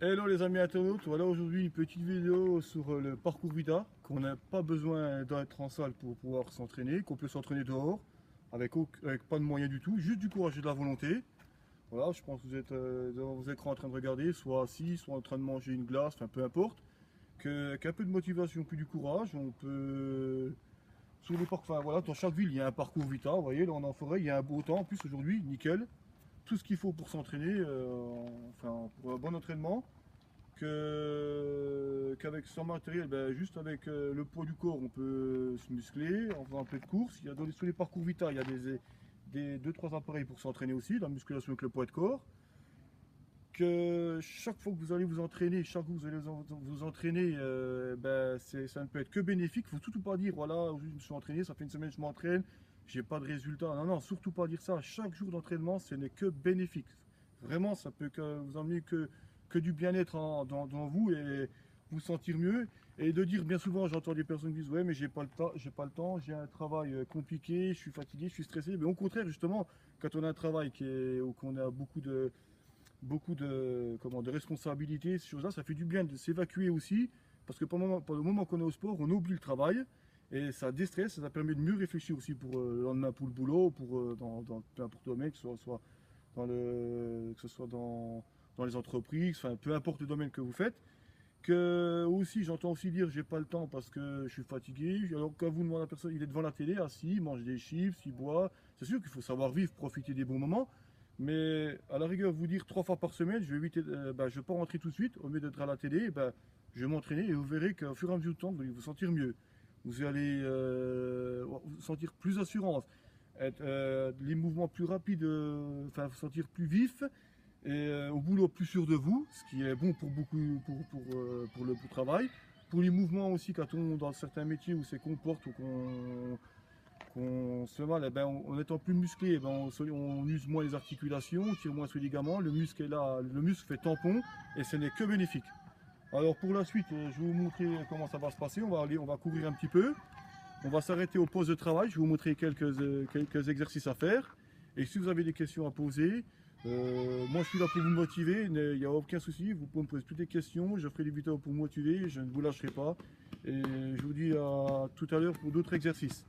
Hello les amis internautes, voilà aujourd'hui une petite vidéo sur le parcours Vita, qu'on n'a pas besoin d'être en salle pour pouvoir s'entraîner, qu'on peut s'entraîner dehors, avec pas de moyens du tout, juste du courage et de la volonté. Voilà, je pense que vous êtes devant vos écrans en train de regarder, soit assis, soit en train de manger une glace, enfin peu importe. Qu'un peu de motivation puis du courage, on peut... Sur les parcs, enfin voilà, dans chaque ville il y a un parcours Vita, vous voyez, là on est en forêt, il y a un beau temps en plus aujourd'hui, nickel. Tout ce qu'il faut pour s'entraîner, enfin pour un bon entraînement qu'avec son matériel, ben, juste avec le poids du corps, on peut se muscler en faisant un peu de course. Il y a sur les parcours Vita, il y a des 2-3 appareils pour s'entraîner aussi, la musculation avec le poids de corps. Que chaque fois que vous allez vous entraîner, chaque fois que vous allez vous entraîner, ben, ça ne peut être que bénéfique. Il faut surtout pas dire, voilà, aujourd'hui je me suis entraîné, ça fait une semaine que je m'entraîne, j'ai pas de résultat. Non, non, surtout pas dire ça. Chaque jour d'entraînement, ce n'est que bénéfique. Vraiment, ça peut que vous emmener que du bien-être dans vous et vous sentir mieux. Et de dire, bien souvent, j'entends des personnes qui disent, ouais, mais j'ai pas le temps, j'ai un travail compliqué, je suis fatigué, je suis stressé. Mais au contraire, justement, quand on a un travail où qu'on a beaucoup de, comment, de responsabilités, ces choses-là, ça fait du bien de s'évacuer aussi, parce que pendant le moment qu'on est au sport, on oublie le travail, et ça déstresse, ça permet de mieux réfléchir aussi pour le lendemain, pour le boulot, pour, dans peu importe le domaine, que ce soit dans les entreprises, enfin peu importe le domaine que vous faites. Que aussi, j'entends aussi dire j'ai pas le temps parce que je suis fatigué. Alors quand vous demandez à la personne, il est devant la télé, assis, il mange des chips, il boit. C'est sûr qu'il faut savoir vivre, profiter des bons moments. Mais à la rigueur, vous dire 3 fois par semaine, je vais éviter, je vais pas rentrer tout de suite. Au lieu d'être à la télé, je vais m'entraîner et vous verrez qu'au fur et à mesure du temps, vous allez vous sentir mieux. Vous allez vous sentir plus assurance, les mouvements plus rapides, enfin vous sentir plus vif et au boulot plus sûr de vous, ce qui est bon pour beaucoup pour le travail. Pour les mouvements aussi, quand on dans certains métiers où c'est qu'on porte ou qu'on se fait mal, eh ben, en étant plus musclé, eh ben, on use moins les articulations, on tire moins sur les ligaments, le muscle est là, le muscle fait tampon et ce n'est que bénéfique. Alors pour la suite, je vais vous montrer comment ça va se passer. On va courir un petit peu. On va s'arrêter aux pauses de travail. Je vais vous montrer quelques exercices à faire. Et si vous avez des questions à poser, moi je suis là pour vous motiver. Il n'y a aucun souci. Vous pouvez me poser toutes les questions. Je ferai des vidéos pour vous motiver. Je ne vous lâcherai pas. Et je vous dis à tout à l'heure pour d'autres exercices.